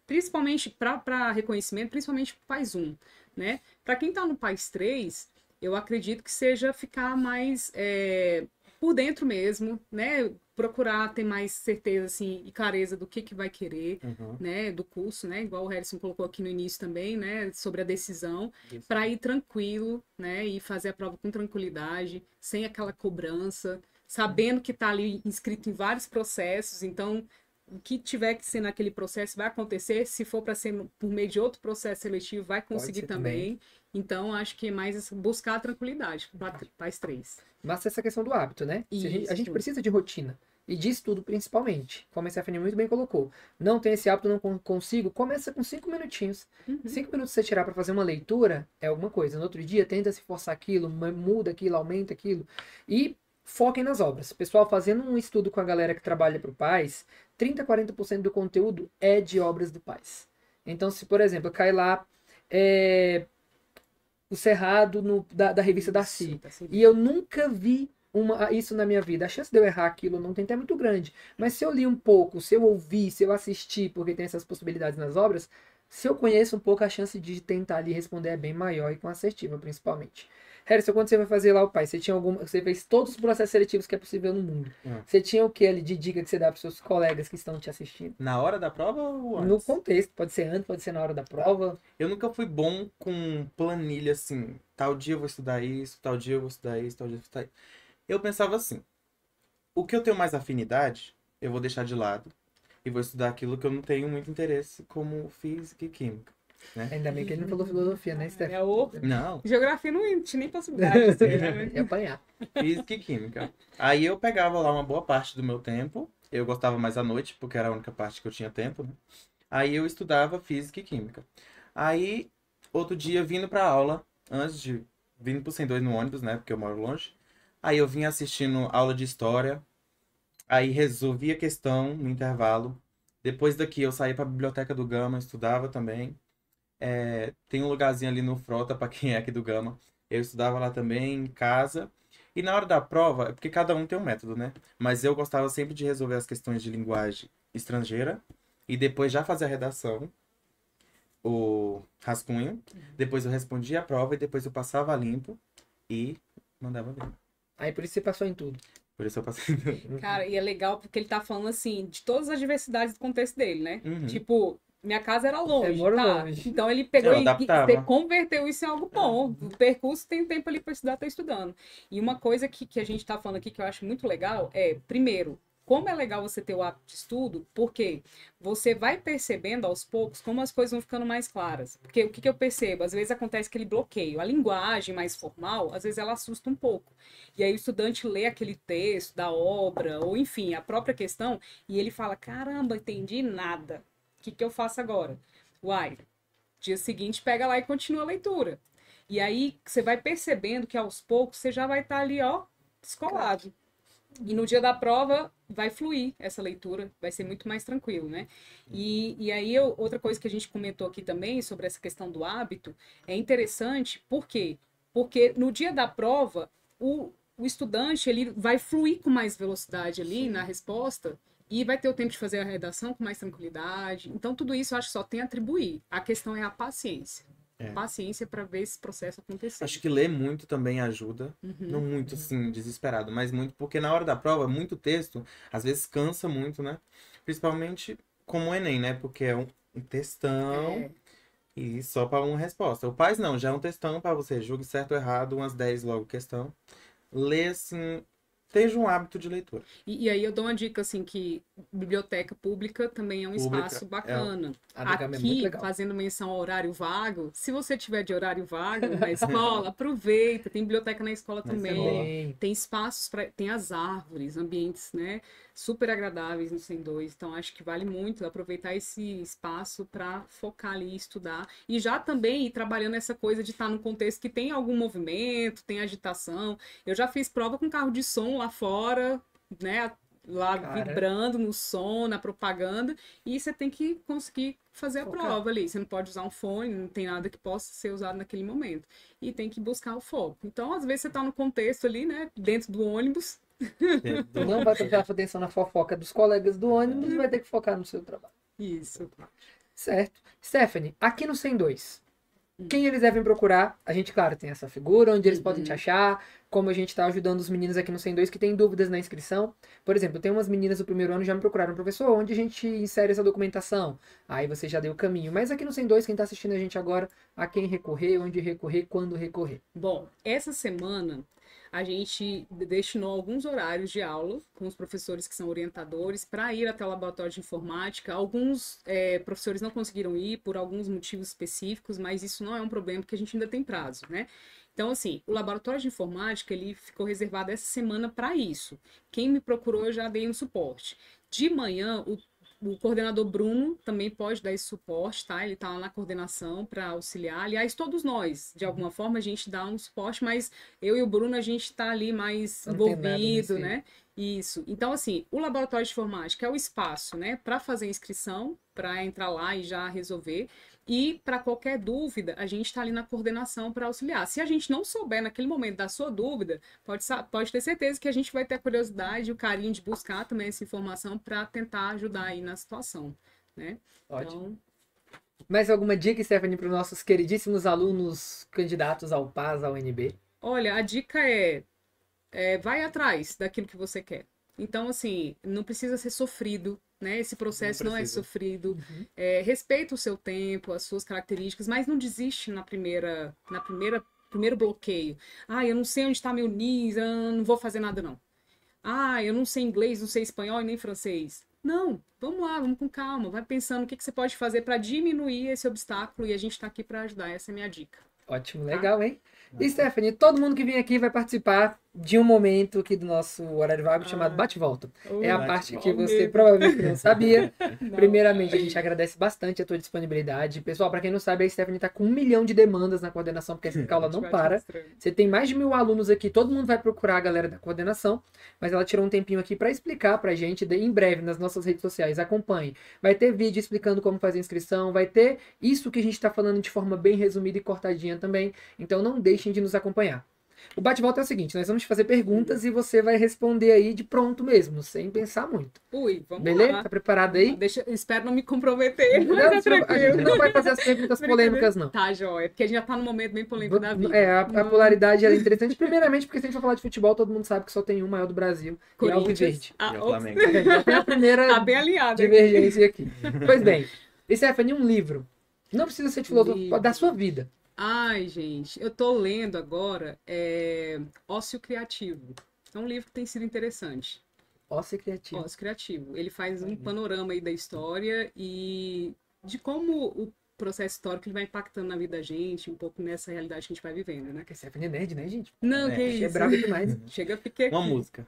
principalmente para reconhecimento, principalmente para PAS 1, né? Para quem tá no PAS 3, eu acredito que seja ficar mais por dentro mesmo, né? Procurar ter mais certeza, assim, e clareza do que vai querer, né? Do curso, né? Igual o Harrison colocou aqui no início também, né? Sobre a decisão, para ir tranquilo, né? E fazer a prova com tranquilidade, sem aquela cobrança, sabendo que está ali inscrito em vários processos. Então, o que tiver que ser naquele processo vai acontecer. Se for para ser por meio de outro processo seletivo, vai conseguir também. Então, acho que é mais buscar a tranquilidade para PAS 3. Mas essa questão do hábito, né? Se a gente Isso. precisa de rotina. E de estudo, principalmente. Como a Stephanie muito bem colocou. Não tem esse hábito, não consigo. Começa com 5 minutinhos. Uhum. 5 minutos você tirar para fazer uma leitura é alguma coisa. No outro dia, tenta se forçar aquilo, muda aquilo, aumenta aquilo. E foquem nas obras. Pessoal, fazendo um estudo com a galera que trabalha para o Paz, 30, 40% do conteúdo é de obras do Paz. Então, se, por exemplo, cai lá o Cerrado da revista Darcy, e eu nunca vi isso na minha vida. A chance de eu errar aquilo não tem até muito grande. Mas se eu li um pouco, se eu ouvi, se eu assisti, porque tem essas possibilidades nas obras, se eu conheço um pouco, a chance de tentar ali responder é bem maior e com assertiva, principalmente. Harrison, quando você vai fazer lá o Pai, você fez todos os processos seletivos que é possível no mundo. Você tinha o que ali de dica que você dá para seus colegas que estão te assistindo? Na hora da prova ou antes? No contexto, pode ser antes, pode ser na hora da prova. Eu nunca fui bom com planilha assim. Tal dia eu vou estudar isso, tal dia eu vou estudar isso, tal dia eu vou estudar isso. Eu pensava assim, o que eu tenho mais afinidade, eu vou deixar de lado e vou estudar aquilo que eu não tenho muito interesse, como física e química, né? Ainda bem que ele não falou filosofia, né, Steph? Não, Geografia não tinha nem possibilidade de ser, né? Ia apanhar. física e química. Aí eu pegava lá uma boa parte do meu tempo, eu gostava mais à noite, porque era a única parte que eu tinha tempo, né? Aí eu estudava física e química. Aí, outro dia, vindo pra aula, vindo pro 102 no ônibus, né, porque eu moro longe, aí eu vinha assistindo aula de história, aí resolvi a questão no intervalo. Depois daqui eu saí pra biblioteca do Gama, estudava também. Tem um lugarzinho ali no Frota, pra quem é aqui do Gama. Eu estudava lá também, em casa. E na hora da prova, é porque cada um tem um método, né? Mas eu gostava sempre de resolver as questões de linguagem estrangeira e depois já fazer a redação, o rascunho. Depois eu respondia a prova e depois eu passava limpo e mandava ver. Aí por isso você passou em tudo. Por isso eu passei. Cara, e é legal porque ele tá falando assim, de todas as diversidades do contexto dele, né? Uhum. Tipo, minha casa era longe, Eu moro tá? longe. Então ele pegou Eu e adaptava. converteu isso em algo bom. O percurso tem tempo ali pra estudar, tá estudando. E uma coisa que a gente tá falando aqui que eu acho muito legal é, primeiro, como é legal você ter o hábito de estudo, porque você vai percebendo aos poucos como as coisas vão ficando mais claras. Porque o que eu percebo? Às vezes acontece aquele bloqueio. A linguagem mais formal, às vezes ela assusta um pouco. E aí o estudante lê aquele texto da obra, ou enfim, a própria questão, e ele fala, caramba, entendi nada. O que eu faço agora? Uai, dia seguinte pega lá e continua a leitura. E aí você vai percebendo que aos poucos você já vai estar ali, ó, descolado. E no dia da prova vai fluir essa leitura, vai ser muito mais tranquilo, né? E aí outra coisa que a gente comentou aqui também sobre essa questão do hábito é interessante, por quê? Porque no dia da prova, o estudante ele vai fluir com mais velocidade ali na resposta e vai ter o tempo de fazer a redação com mais tranquilidade. Então tudo isso eu acho que só tem a atribuir. A questão é a paciência. Paciência para ver esse processo acontecer. Acho que ler muito também ajuda. Uhum. Não muito, assim, desesperado, mas muito, porque na hora da prova, muito texto, às vezes cansa muito, né? Principalmente como o Enem, né? Porque é um textão e só para uma resposta. O Paz não, já é um textão para você, julgue certo ou errado, umas 10 logo questão. Lê, assim, esteja um hábito de leitura. E aí eu dou uma dica, assim, que biblioteca pública também é um Pública, espaço bacana. A do Gama é muito Aqui, legal. fazendo menção ao horário vago, se você tiver de horário vago na escola, aproveita. Tem biblioteca na escola Na também. Também. Tem espaços, tem as árvores, ambientes, né? Super agradáveis no 102. Então, acho que vale muito aproveitar esse espaço para focar ali e estudar. E já também ir trabalhando essa coisa de estar num contexto que tem algum movimento, tem agitação. Eu já fiz prova com carro de som lá fora, né? Lá Cara. vibrando no som, na propaganda. E você tem que conseguir fazer a Focar. prova ali. Você não pode usar um fone, não tem nada que possa ser usado naquele momento. E tem que buscar o foco. Então, às vezes, você tá no contexto ali, né? Dentro do ônibus. Não vai prestar atenção na fofoca dos colegas do ônibus e vai ter que focar no seu trabalho. Isso. Certo. Stephanie, aqui no 102, quem eles devem procurar? A gente, claro, tem essa figura, onde eles podem te achar, como a gente está ajudando os meninos aqui no 102 que têm dúvidas na inscrição. Por exemplo, tem umas meninas do primeiro ano que já me procuraram, professor, onde a gente insere essa documentação? Aí você já deu o caminho. Mas aqui no 102, quem está assistindo a gente agora, a quem recorrer, onde recorrer, quando recorrer. Bom, essa semana a gente destinou alguns horários de aula com os professores que são orientadores para ir até o laboratório de informática. Alguns professores não conseguiram ir por alguns motivos específicos, mas isso não é um problema porque a gente ainda tem prazo, né? Então, assim, o laboratório de informática, ele ficou reservado essa semana para isso. Quem me procurou, eu já dei um suporte. De manhã, o coordenador Bruno também pode dar esse suporte, tá? Ele está lá na coordenação para auxiliar. Aliás, todos nós, de alguma forma, a gente dá um suporte, mas eu e o Bruno, a gente está ali mais envolvido, né? Isso. Então, assim, o laboratório de informática é o espaço, né, para fazer inscrição, para entrar lá e já resolver. E, para qualquer dúvida, a gente está ali na coordenação para auxiliar. Se a gente não souber naquele momento da sua dúvida, pode ter certeza que a gente vai ter a curiosidade e o carinho de buscar também essa informação para tentar ajudar aí na situação, né? Ótimo. Então... Mais alguma dica, Stephanie, para os nossos queridíssimos alunos candidatos ao PAS, ao UNB? Olha, a dica vai atrás daquilo que você quer. Então, assim, não precisa ser sofrido, né? Esse processo não é sofrido. Uhum. Respeita o seu tempo, as suas características, mas não desiste primeiro bloqueio. Ah, eu não sei onde está meu NIS, eu não vou fazer nada, não. Ah, eu não sei inglês, não sei espanhol e nem francês. Não, vamos lá, vamos com calma. Vai pensando o que você pode fazer para diminuir esse obstáculo e a gente está aqui para ajudar. Essa é a minha dica. Ótimo, legal, hein? E, Stephanie, todo mundo que vem aqui vai participar de um momento aqui do nosso horário vago chamado Bate-Volta. É a parte que você provavelmente não sabia. Primeiramente, a gente agradece bastante a tua disponibilidade. Pessoal, para quem não sabe, a Stephanie tá com 1 milhão de demandas na coordenação, porque essa aula não para. Você tem mais de 1.000 alunos aqui, todo mundo vai procurar a galera da coordenação, mas ela tirou um tempinho aqui para explicar pra gente, em breve, nas nossas redes sociais. Acompanhe. Vai ter vídeo explicando como fazer inscrição, vai ter isso que a gente tá falando de forma bem resumida e cortadinha também. Então não deixem de nos acompanhar. O bate-volta é o seguinte, nós vamos fazer perguntas e você vai responder aí de pronto mesmo, sem pensar muito. Ui, vamos Beleza? lá. Tá preparado aí? Espero não me comprometer. Não, a gente não vai fazer as perguntas polêmicas, não. Tá, joia. Porque a gente já tá num momento bem polêmico da vida. A polaridade é interessante. Primeiramente, porque se a gente for falar de futebol, todo mundo sabe que só tem um maior do Brasil, que é o Alviverde. E o Flamengo. Já tem a primeira Tá bem alinhado divergência aqui. Pois bem, Stephanie, um livro. Não precisa ser de filosofia, da sua vida. Ai, gente, eu tô lendo agora Ócio Criativo. É um livro que tem sido interessante. Ócio Criativo. Ócio Criativo. Ele faz um panorama aí da história e de como o processo histórico ele vai impactando na vida da gente, um pouco nessa realidade que a gente vai vivendo, né? Porque Stephanie é nerd, né, gente? Não, que É isso. bravo demais. Chega, fiquei aqui. Uma música.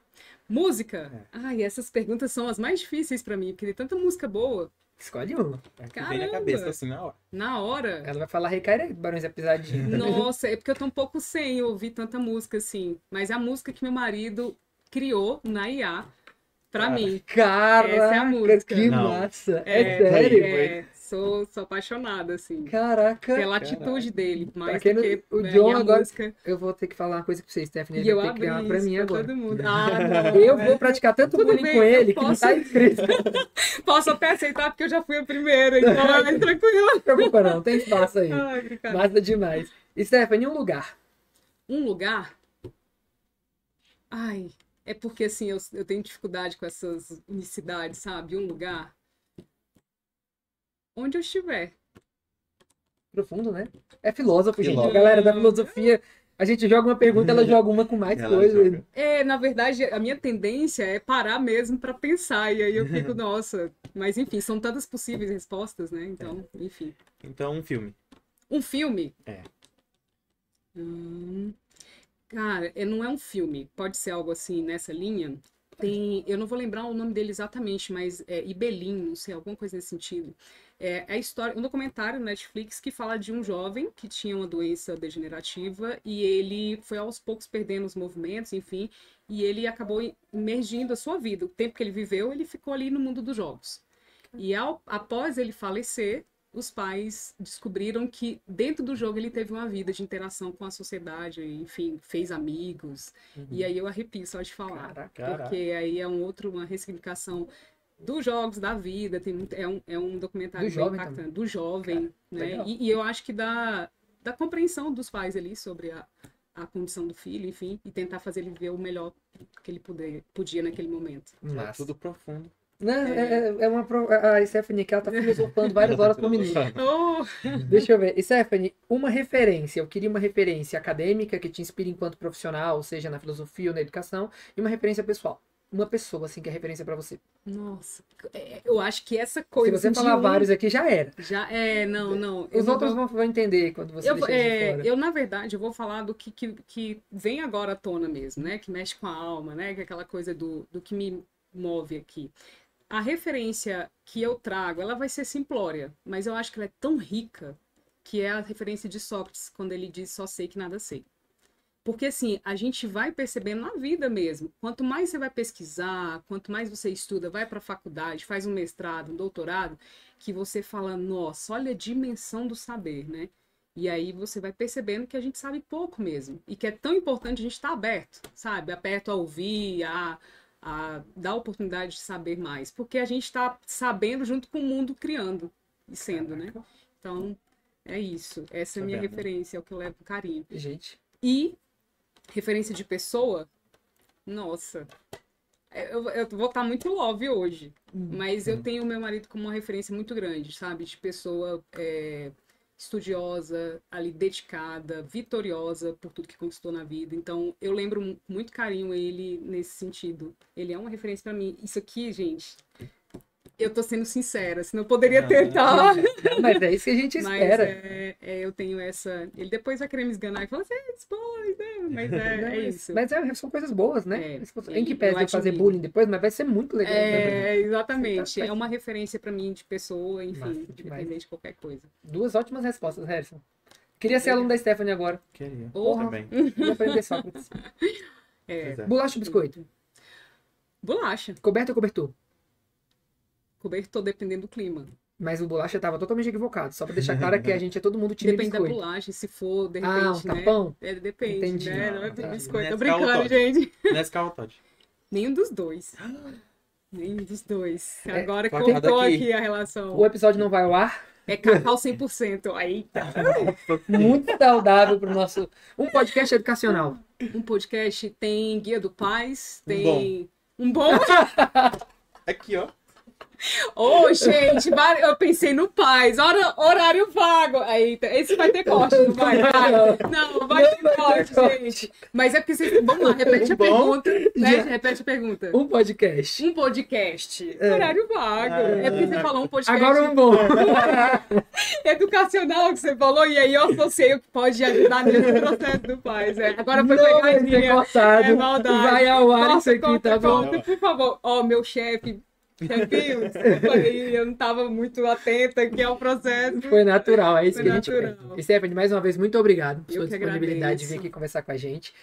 Música? Ai, essas perguntas são as mais difíceis pra mim, porque tem tanta música boa. Escolhe uma. É que vem na cabeça, assim, na hora. Na hora? Ela vai falar Recaira Barões da Pisadinha. Nossa, é porque eu tô um pouco sem ouvir tanta música assim. Mas é a música que meu marido criou na IA pra mim. Caraca, essa é a música. que Não. massa. É sério? Sou apaixonada, assim. Caraca. Pela atitude dele. Mais Pra do quem que o John minha agora. música. Eu vou ter que falar uma coisa pra você, Stephanie. E Ele eu vai ter que criar abri uma pra isso mim pra agora. todo mundo. Ah, não. Eu vou praticar tanto Tudo bullying bem, com ele eu que não posso. tá inscrito. Posso até aceitar porque eu já fui a primeira, então é tranquilo. Não se preocupa não, tem espaço aí. Ai, brincadeira. Massa demais. Stephanie, um lugar. Um lugar? Ai, é porque assim, eu tenho dificuldade com essas unicidades, sabe? Um lugar. Onde eu estiver. Profundo, né? É filósofo, gente. Filósofo. Galera da filosofia, a gente joga uma pergunta, ela joga uma com mais Ela coisa. joga. Na verdade, a minha tendência é parar mesmo pra pensar, e aí eu fico, nossa. Mas enfim, são tantas possíveis respostas, né? Então, enfim. Então, um filme. Um filme? É. Cara, não é um filme. Pode ser algo assim nessa linha. Eu não vou lembrar o nome dele exatamente, mas é Ibelim, não sei, alguma coisa nesse sentido. É a história, um documentário no Netflix que fala de um jovem que tinha uma doença degenerativa e ele foi aos poucos perdendo os movimentos, enfim, e ele acabou imergindo a sua vida. O tempo que ele viveu, ele ficou ali no mundo dos jogos. E após ele falecer, os pais descobriram que dentro do jogo ele teve uma vida de interação com a sociedade, enfim, fez amigos. E aí eu arrepio só de falar. Caraca. Porque aí é uma ressignificação dos jogos, da vida. É um documentário Do bem jovem impactante. também. Do jovem, né? legal. E eu acho que da compreensão dos pais ali sobre a condição do filho, enfim, e tentar fazer ele ver o melhor que ele podia naquele momento. É Massa. tudo profundo. Né? A Stephanie aqui, ela tá filosofando várias horas com o menino. Oh, Deixa eu ver. Stephanie, uma referência. Eu queria uma referência acadêmica que te inspire enquanto profissional, seja na filosofia ou na educação, e uma referência pessoal. Uma pessoa, assim, que é referência pra você. nossa, eu acho que essa coisa Se você assim, de falar um- vários aqui, já era. já é, não. Os outros vão entender quando você deixar de fora. Eu, na verdade, eu vou falar do que vem agora à tona mesmo, né? Que mexe com a alma, né? Que é aquela coisa do que me move aqui. A referência que eu trago, ela vai ser simplória, mas eu acho que ela é tão rica que é a referência de Sócrates, quando ele diz só sei que nada sei. Porque assim, a gente vai percebendo na vida mesmo. Quanto mais você vai pesquisar, quanto mais você estuda, vai para a faculdade, faz um mestrado, um doutorado, que você fala, nossa, olha a dimensão do saber, né? E aí você vai percebendo que a gente sabe pouco mesmo. E que é tão importante a gente estar aberto, sabe? Aberto a ouvir, a dar a oportunidade de saber mais. Porque a gente está sabendo junto com o mundo criando e sendo, né? Então, é isso. Essa é a minha Sabendo. referência, é o que eu levo com carinho. Gente, E referência de pessoa, nossa, eu vou estar muito love hoje, mas eu tenho o meu marido como uma referência muito grande, sabe? De pessoa estudiosa, ali dedicada, vitoriosa por tudo que conquistou na vida. Então, eu lembro com muito carinho ele nesse sentido. Ele é uma referência para mim. Isso aqui, gente, eu tô sendo sincera, senão eu poderia tentar. mas é isso que a gente Mas espera. eu tenho essa. Ele depois vai querer me esganar e falar assim, depois, né? Mas Não, é isso. Mas são coisas boas, né? É, Em que eu pese eu fazer admiro. bullying depois, mas vai ser muito legal. Exatamente. Tá- É uma referência pra mim de pessoa, enfim, Massa demais. independente de qualquer coisa. Duas ótimas respostas, Harrison. Queria ser aluno da Stephanie agora. Queria. Porra. Também. Vou aprender Sócrates. É, Bolacha ou biscoito? bolacha. Coberto ou cobertor? Cobertor, dependendo do clima. Mas o bolacha tava totalmente equivocado. Só pra deixar claro que a gente é todo mundo time Depende da biscoito. bolacha, se for, de Ah, repente, um né? tapão? Depende, Entendi. né? Não é Tá. biscoito. Tô Nescau ou brincando, Toddy? gente. Nescau ou Toddy? Nenhum dos dois. Nenhum dos dois. É, Agora cortada cortou aqui. aqui a relação. O episódio não vai ao ar. É cacau 100%. Eita. Muito saudável pro nosso... Um podcast educacional. Um podcast tem Guia do Paz, Um tem... Um bom? Aqui, ó. Ô, gente, eu pensei no Paz. Horário vago. Eita, esse vai ter corte, não vai? Não, vai ter corte, gente. Mas é porque vocês... Vamos lá, repete a Bom. pergunta. Né? Já. Repete a pergunta. Um podcast. Um podcast. Horário vago. É porque você falou um podcast Agora um bom. educacional que você falou, e aí eu associei o que pode ajudar nesse processo do Paz. Agora foi Não vai ser pegadinha. cortado. É maldade. Vai ao ar Corta, isso aqui, corta, tá bom? corta, por favor. Ó, meu chefinho, desculpa aí, eu não tava muito atenta aqui ao processo. Foi natural, é isso Foi que a gente natural. pede. Stephanie, mais uma vez, muito obrigado por Eu sua que disponibilidade de vir agradeço. aqui conversar com a gente.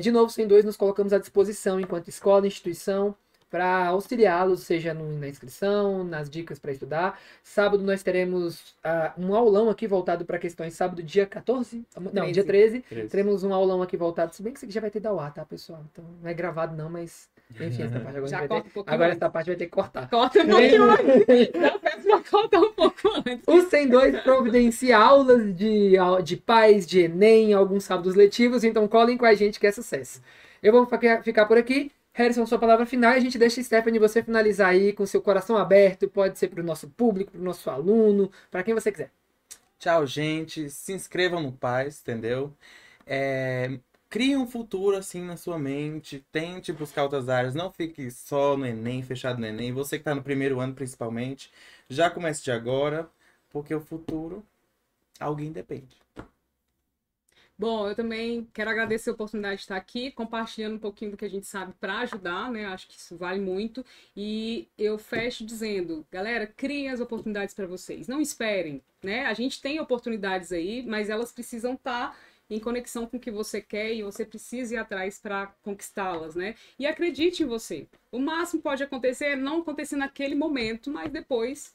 De novo, sem dois, nos colocamos à disposição enquanto escola, instituição, para auxiliá-los, seja na inscrição, nas dicas para estudar. Sábado nós teremos um aulão aqui voltado para questões. Sábado, dia 14? Não, 13. dia 13. 13. Teremos um aulão aqui voltado. Se bem que isso aqui já vai ter da UA, tá, pessoal? Então não é gravado, não, mas. Enfim, essa parte agora, Já vai corta ter... um pouquinho agora antes. essa parte vai ter que cortar. Corta um pouquinho antes. Já peço pra cortar um pouco antes. O 102 providencia aulas de pais, de Enem, alguns sábados letivos, então colhem com a gente que é sucesso. Eu vou ficar por aqui. Harrison, sua palavra final, e a gente deixa, Stephanie, você finalizar aí com seu coração aberto, pode ser para o nosso público, para o nosso aluno, para quem você quiser. Tchau, gente. Se inscrevam no Paz, entendeu? Crie um futuro assim na sua mente. Tente buscar outras áreas. Não fique só no Enem, fechado no Enem. Você que está no primeiro ano, principalmente, já comece de agora, porque o futuro, alguém depende. Bom, eu também quero agradecer a oportunidade de estar aqui, compartilhando um pouquinho do que a gente sabe para ajudar, né? Acho que isso vale muito. E eu fecho dizendo, galera, criem as oportunidades para vocês. Não esperem, né? A gente tem oportunidades aí, mas elas precisam estar em conexão com o que você quer e você precisa ir atrás para conquistá-las, né? E acredite em você. O máximo pode acontecer é não acontecer naquele momento, mas depois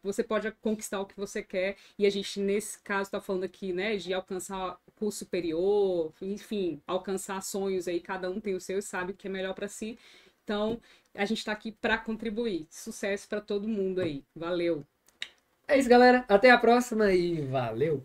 você pode conquistar o que você quer. E a gente, nesse caso, está falando aqui, né, de alcançar curso superior, enfim, alcançar sonhos aí, cada um tem o seu e sabe o que é melhor para si. Então, a gente está aqui para contribuir. Sucesso para todo mundo aí. Valeu! É isso, galera. Até a próxima e valeu!